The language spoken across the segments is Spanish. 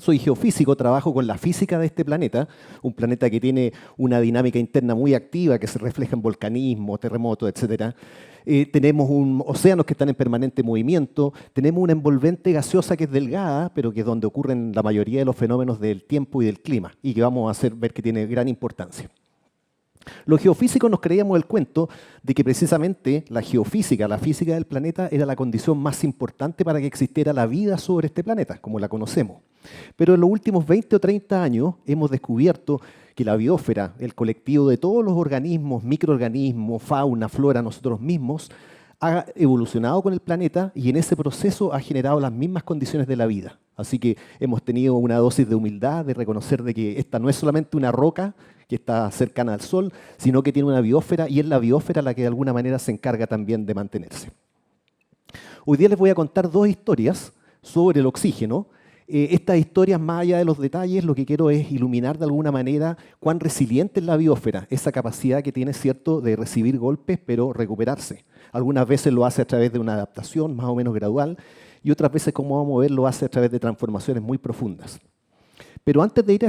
soy geofísico, trabajo con la física de este planeta, un planeta que tiene una dinámica interna muy activa que se refleja en volcanismo, terremotos, etc. Tenemos océanos que están en permanente movimiento, tenemos una envolvente gaseosa que es delgada, pero que es donde ocurren la mayoría de los fenómenos del tiempo y del clima, y que vamos a hacer ver que tiene gran importancia. Los geofísicos nos creíamos el cuento de que precisamente la geofísica, la física del planeta, era la condición más importante para que existiera la vida sobre este planeta, como la conocemos. Pero en los últimos 20 o 30 años hemos descubierto que la biosfera, el colectivo de todos los organismos, microorganismos, fauna, flora, nosotros mismos, ha evolucionado con el planeta y en ese proceso ha generado las mismas condiciones de la vida. Así que hemos tenido una dosis de humildad, de reconocer de que esta no es solamente una roca que está cercana al Sol, sino que tiene una biosfera y es la biosfera la que de alguna manera se encarga también de mantenerse. Hoy día les voy a contar dos historias sobre el oxígeno. Estas historias, más allá de los detalles, lo que quiero es iluminar de alguna manera cuán resiliente es la biosfera, esa capacidad que tiene, cierto, de recibir golpes pero recuperarse. Algunas veces lo hace a través de una adaptación más o menos gradual y otras veces, como vamos a ver, lo hace a través de transformaciones muy profundas. Pero antes de ir a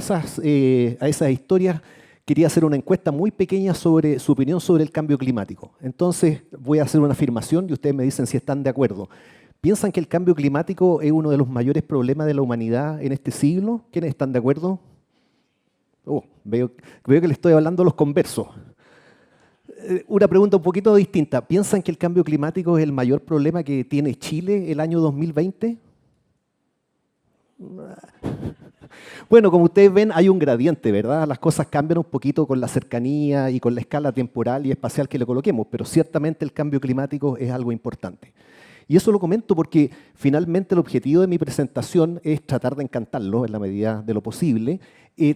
esas historias, quería hacer una encuesta muy pequeña sobre su opinión sobre el cambio climático. Entonces voy a hacer una afirmación y ustedes me dicen si están de acuerdo. ¿Piensan que el cambio climático es uno de los mayores problemas de la humanidad en este siglo? ¿Quiénes están de acuerdo? Veo que le estoy hablando a los conversos. Una pregunta un poquito distinta. ¿Piensan que el cambio climático es el mayor problema que tiene Chile el año 2020? Bueno, como ustedes ven, hay un gradiente, ¿verdad? Las cosas cambian un poquito con la cercanía y con la escala temporal y espacial que le coloquemos, pero ciertamente el cambio climático es algo importante. Y eso lo comento porque finalmente el objetivo de mi presentación es tratar de encantarlo en la medida de lo posible,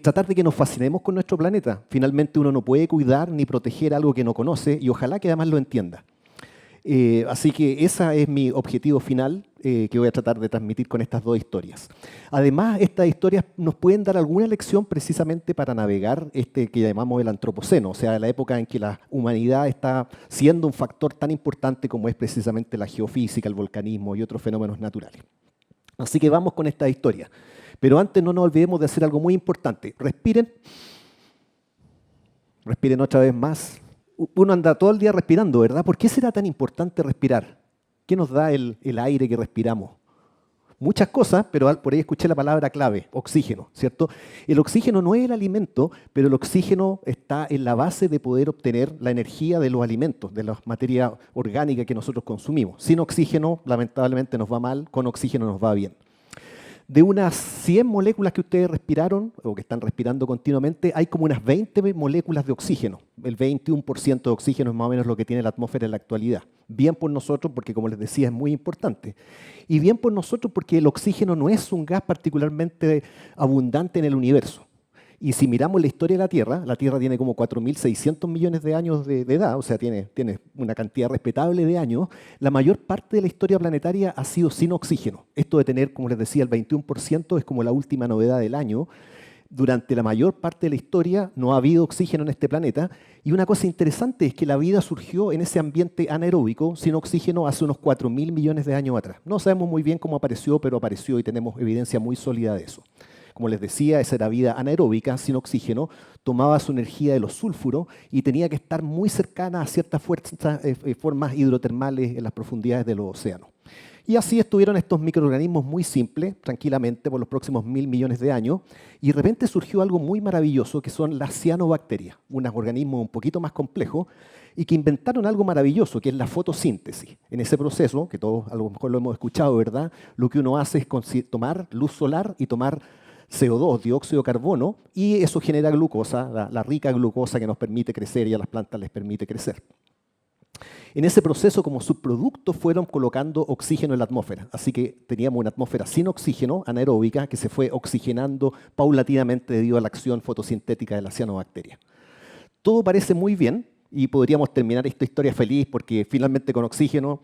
tratar de que nos fascinemos con nuestro planeta. Finalmente uno no puede cuidar ni proteger algo que no conoce y ojalá que además lo entienda. Así que ese es mi objetivo final que voy a tratar de transmitir con estas dos historias. Además, estas historias nos pueden dar alguna lección precisamente para navegar que llamamos el antropoceno, o sea, la época en que la humanidad está siendo un factor tan importante como es precisamente la geofísica, el volcanismo y otros fenómenos naturales. Así que vamos con esta historia. Pero antes no nos olvidemos de hacer algo muy importante. Respiren. Respiren otra vez más. Uno anda todo el día respirando, ¿verdad? ¿Por qué será tan importante respirar? ¿Qué nos da el aire que respiramos? Muchas cosas, pero por ahí escuché la palabra clave, oxígeno, ¿cierto? El oxígeno no es el alimento, pero el oxígeno está en la base de poder obtener la energía de los alimentos, de la materia orgánica que nosotros consumimos. Sin oxígeno, lamentablemente, nos va mal, con oxígeno nos va bien. De unas 100 moléculas que ustedes respiraron, o que están respirando continuamente, hay como unas 20 moléculas de oxígeno. El 21% de oxígeno es más o menos lo que tiene la atmósfera en la actualidad. Bien por nosotros, porque como les decía, es muy importante. Y bien por nosotros porque el oxígeno no es un gas particularmente abundante en el universo. Y si miramos la historia de la Tierra tiene como 4.600 millones de años de edad, o sea, tiene una cantidad respetable de años. La mayor parte de la historia planetaria ha sido sin oxígeno. Esto de tener, como les decía, el 21% es como la última novedad del año. Durante la mayor parte de la historia no ha habido oxígeno en este planeta. Y una cosa interesante es que la vida surgió en ese ambiente anaeróbico, sin oxígeno, hace unos 4.000 millones de años atrás. No sabemos muy bien cómo apareció, pero apareció y tenemos evidencia muy sólida de eso. Como les decía, esa era vida anaeróbica, sin oxígeno, tomaba su energía de los sulfuros y tenía que estar muy cercana a ciertas formas hidrotermales en las profundidades de los océanos. Y así estuvieron estos microorganismos muy simples, tranquilamente, por los próximos 1.000 millones de años, y de repente surgió algo muy maravilloso, que son las cianobacterias, unos organismos un poquito más complejos, y que inventaron algo maravilloso, que es la fotosíntesis. En ese proceso, que todos a lo mejor lo hemos escuchado, ¿verdad? Lo que uno hace es tomar luz solar y tomar CO2, dióxido de carbono, y eso genera glucosa, la rica glucosa que nos permite crecer y a las plantas les permite crecer. En ese proceso, como subproducto, fueron colocando oxígeno en la atmósfera. Así que teníamos una atmósfera sin oxígeno, anaeróbica, que se fue oxigenando paulatinamente debido a la acción fotosintética de la cianobacteria. Todo parece muy bien y podríamos terminar esta historia feliz porque finalmente con oxígeno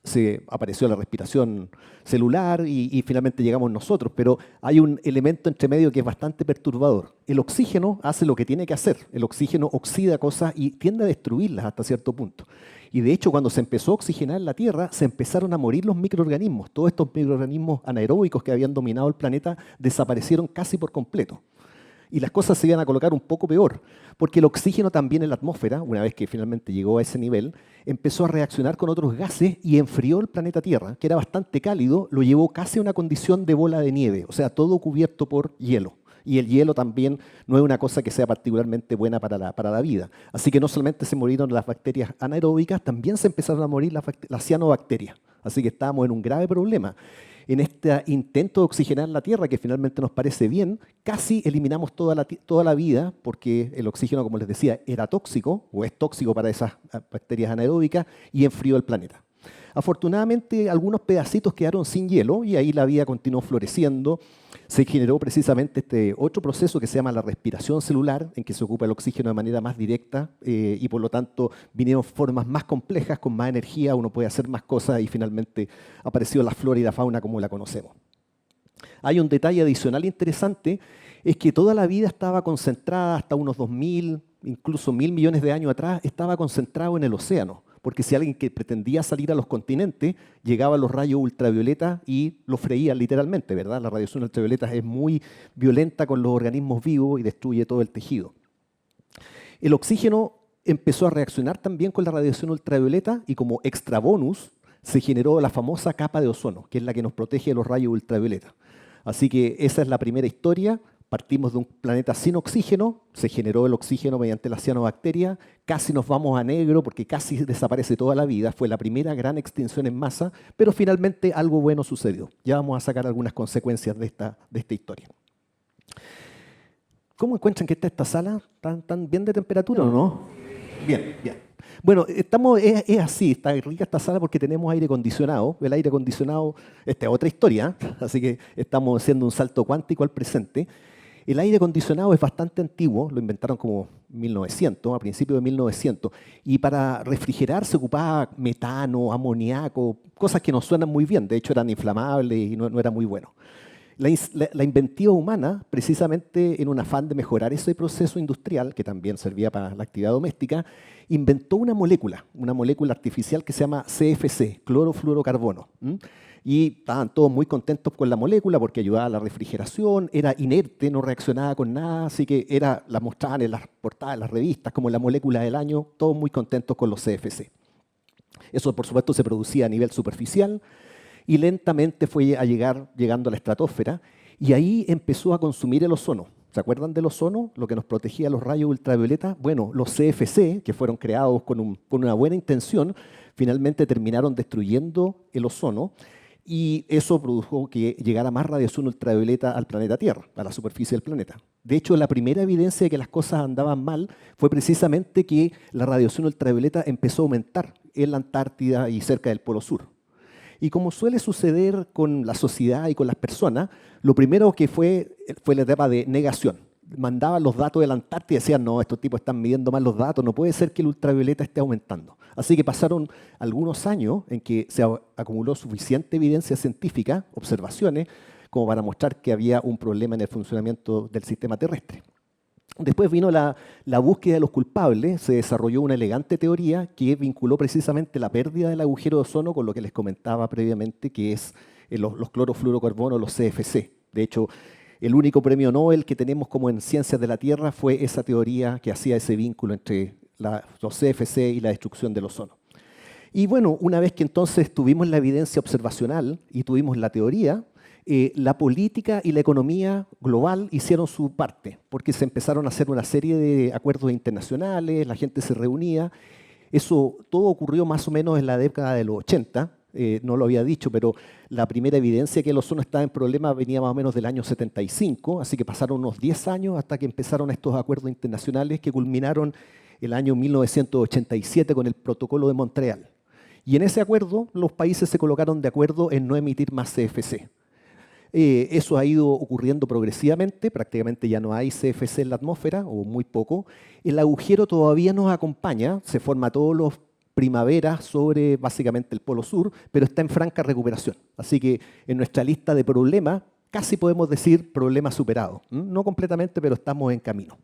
se apareció la respiración celular y finalmente llegamos nosotros, pero hay un elemento entre medio que es bastante perturbador. El oxígeno hace lo que tiene que hacer, el oxígeno oxida cosas y tiende a destruirlas hasta cierto punto. Y de hecho, cuando se empezó a oxigenar la Tierra, se empezaron a morir los microorganismos. Todos estos microorganismos anaeróbicos que habían dominado el planeta desaparecieron casi por completo. Y las cosas se iban a colocar un poco peor, porque el oxígeno también en la atmósfera, una vez que finalmente llegó a ese nivel, empezó a reaccionar con otros gases y enfrió el planeta Tierra, que era bastante cálido, lo llevó casi a una condición de bola de nieve, o sea, todo cubierto por hielo. Y el hielo también no es una cosa que sea particularmente buena para la vida. Así que no solamente se murieron las bacterias anaeróbicas, también se empezaron a morir las cianobacterias. Así que estábamos en un grave problema. En este intento de oxigenar la Tierra, que finalmente nos parece bien, casi eliminamos toda la vida, porque el oxígeno, como les decía, era tóxico, o es tóxico para esas bacterias anaeróbicas, y enfrió el planeta. Afortunadamente, algunos pedacitos quedaron sin hielo, y ahí la vida continuó floreciendo. Se generó precisamente este otro proceso que se llama la respiración celular, en que se ocupa el oxígeno de manera más directa, y por lo tanto vinieron formas más complejas, con más energía, uno puede hacer más cosas, y finalmente apareció la flora y la fauna como la conocemos. Hay un detalle adicional interesante, es que toda la vida estaba concentrada hasta unos 2000, incluso 1000 millones de años atrás, estaba concentrado en el océano. Porque si alguien que pretendía salir a los continentes, llegaba a los rayos ultravioleta y los freía literalmente, ¿verdad? La radiación ultravioleta es muy violenta con los organismos vivos y destruye todo el tejido. El oxígeno empezó a reaccionar también con la radiación ultravioleta y como extra bonus se generó la famosa capa de ozono, que es la que nos protege de los rayos ultravioleta. Así que esa es la primera historia. Partimos de un planeta sin oxígeno, se generó el oxígeno mediante la cianobacteria, casi nos vamos a negro porque casi desaparece toda la vida, fue la primera gran extinción en masa, pero finalmente algo bueno sucedió. Ya vamos a sacar algunas consecuencias de esta historia. ¿Cómo encuentran que está esta sala? ¿Tan bien de temperatura o no? Bien, bien. Bueno, es así, está rica esta sala porque tenemos aire acondicionado. El aire acondicionado, esta es otra historia, así que estamos haciendo un salto cuántico al presente. El aire acondicionado es bastante antiguo, lo inventaron como 1900, a principios de 1900, y para refrigerar se ocupaba metano, amoníaco, cosas que no suenan muy bien, de hecho eran inflamables y no era muy bueno. La inventiva humana, precisamente en un afán de mejorar ese proceso industrial, que también servía para la actividad doméstica, inventó una molécula artificial que se llama CFC, clorofluorocarbono. Y estaban todos muy contentos con la molécula porque ayudaba a la refrigeración, era inerte, no reaccionaba con nada, así que la mostraban en las portadas de las revistas como la molécula del año, todos muy contentos con los CFC. Eso, por supuesto, se producía a nivel superficial y lentamente fue llegando a la estratosfera y ahí empezó a consumir el ozono. ¿Se acuerdan del ozono? Lo que nos protegía de los rayos ultravioleta. Bueno, los CFC, que fueron creados con una buena intención, finalmente terminaron destruyendo el ozono y eso produjo que llegara más radiación ultravioleta al planeta Tierra, a la superficie del planeta. De hecho, la primera evidencia de que las cosas andaban mal fue precisamente que la radiación ultravioleta empezó a aumentar en la Antártida y cerca del Polo Sur. Y como suele suceder con la sociedad y con las personas, lo primero que fue la etapa de negación. Mandaban los datos de la Antártida y decían, no, estos tipos están midiendo mal los datos, no puede ser que el ultravioleta esté aumentando. Así que pasaron algunos años en que se acumuló suficiente evidencia científica, observaciones, como para mostrar que había un problema en el funcionamiento del sistema terrestre. Después vino la búsqueda de los culpables, se desarrolló una elegante teoría que vinculó precisamente la pérdida del agujero de ozono con lo que les comentaba previamente, que es los clorofluorocarbonos, los CFC. De hecho, el único premio Nobel que tenemos como en Ciencias de la Tierra fue esa teoría que hacía ese vínculo entre los CFC y la destrucción del ozono. Y bueno, una vez que entonces tuvimos la evidencia observacional y tuvimos la teoría, la política y la economía global hicieron su parte, porque se empezaron a hacer una serie de acuerdos internacionales, la gente se reunía. Eso todo ocurrió más o menos en la década de los 80, no lo había dicho, pero la primera evidencia que el ozono estaba en problema venía más o menos del año 75, así que pasaron unos 10 años hasta que empezaron estos acuerdos internacionales que culminaron el año 1987 con el Protocolo de Montreal. Y en ese acuerdo los países se colocaron de acuerdo en no emitir más CFC. Eso ha ido ocurriendo progresivamente, prácticamente ya no hay CFC en la atmósfera, o muy poco. El agujero todavía nos acompaña, se forma todos los primavera sobre básicamente el Polo Sur, pero está en franca recuperación. Así que en nuestra lista de problemas, casi podemos decir problema superado. No completamente, pero estamos en camino.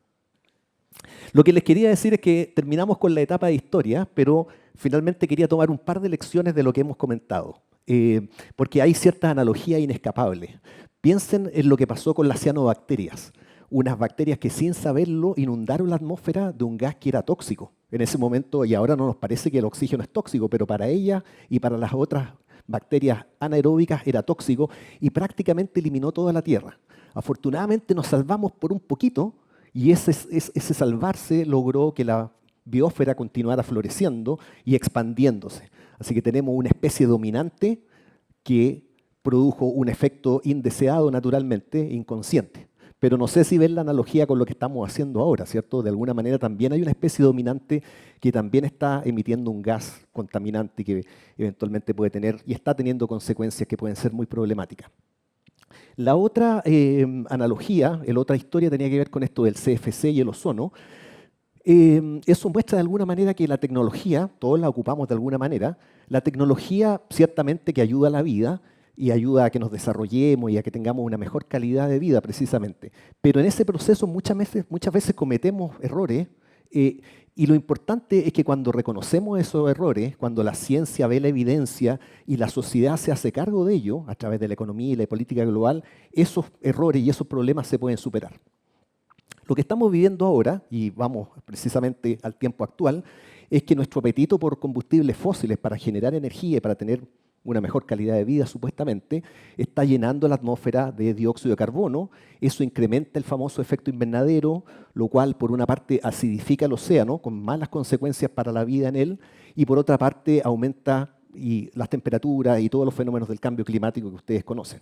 Lo que les quería decir es que terminamos con la etapa de historia, pero finalmente quería tomar un par de lecciones de lo que hemos comentado, porque hay ciertas analogías inescapables. Piensen en lo que pasó con las cianobacterias, unas bacterias que sin saberlo inundaron la atmósfera de un gas que era tóxico. En ese momento, y ahora no nos parece que el oxígeno es tóxico, pero para ellas y para las otras bacterias anaeróbicas era tóxico y prácticamente eliminó toda la Tierra. Afortunadamente nos salvamos por un poquito y ese salvarse logró que la biosfera continuara floreciendo y expandiéndose. Así que tenemos una especie dominante que produjo un efecto indeseado naturalmente, inconsciente. Pero no sé si ven la analogía con lo que estamos haciendo ahora, ¿cierto? De alguna manera también hay una especie dominante que también está emitiendo un gas contaminante que eventualmente puede tener y está teniendo consecuencias que pueden ser muy problemáticas. La otra analogía, la otra historia tenía que ver con esto del CFC y el ozono. Eso muestra de alguna manera que la tecnología, todos la ocupamos de alguna manera, la tecnología ciertamente que ayuda a la vida, y ayuda a que nos desarrollemos y a que tengamos una mejor calidad de vida precisamente. Pero en ese proceso muchas veces cometemos errores y lo importante es que cuando reconocemos esos errores, cuando la ciencia ve la evidencia y la sociedad se hace cargo de ello a través de la economía y la política global, esos errores y esos problemas se pueden superar. Lo que estamos viviendo ahora, y vamos precisamente al tiempo actual, es que nuestro apetito por combustibles fósiles para generar energía y para tener una mejor calidad de vida, supuestamente, está llenando la atmósfera de dióxido de carbono. Eso incrementa el famoso efecto invernadero, lo cual, por una parte, acidifica el océano, con malas consecuencias para la vida en él, y por otra parte, aumenta las temperaturas y todos los fenómenos del cambio climático que ustedes conocen.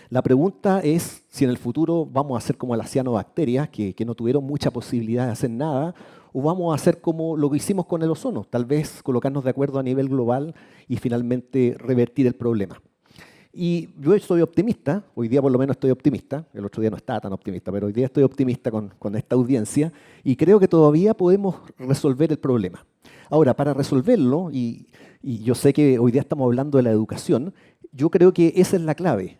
La pregunta es si en el futuro vamos a ser como las cianobacterias, que no tuvieron mucha posibilidad de hacer nada, o vamos a hacer como lo que hicimos con el ozono, tal vez colocarnos de acuerdo a nivel global y finalmente revertir el problema. Y yo soy optimista, hoy día por lo menos estoy optimista, el otro día no estaba tan optimista, pero hoy día estoy optimista con esta audiencia y creo que todavía podemos resolver el problema. Ahora, para resolverlo, y yo sé que hoy día estamos hablando de la educación, yo creo que esa es la clave.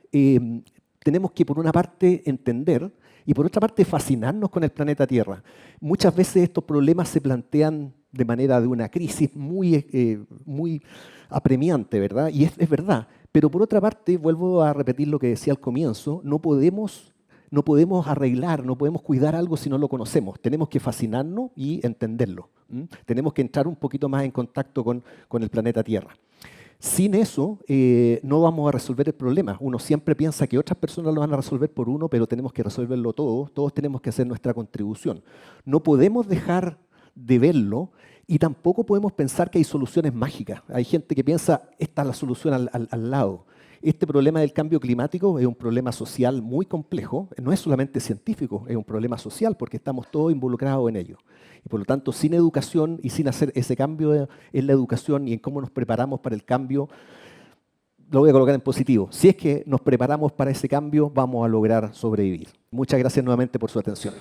Tenemos que, por una parte, entender y, por otra parte, fascinarnos con el planeta Tierra. Muchas veces estos problemas se plantean de manera de una crisis muy apremiante, ¿verdad? Y es verdad. Pero, por otra parte, vuelvo a repetir lo que decía al comienzo, no podemos arreglar, no podemos cuidar algo si no lo conocemos. Tenemos que fascinarnos y entenderlo. Tenemos que entrar un poquito más en contacto con el planeta Tierra. Sin eso, no vamos a resolver el problema. Uno siempre piensa que otras personas lo van a resolver por uno, pero tenemos que resolverlo todos tenemos que hacer nuestra contribución. No podemos dejar de verlo y tampoco podemos pensar que hay soluciones mágicas. Hay gente que piensa, esta es la solución al lado. Este problema del cambio climático es un problema social muy complejo, no es solamente científico, es un problema social porque estamos todos involucrados en ello. Y por lo tanto, sin educación y sin hacer ese cambio en la educación y en cómo nos preparamos para el cambio, lo voy a colocar en positivo. Si es que nos preparamos para ese cambio, vamos a lograr sobrevivir. Muchas gracias nuevamente por su atención.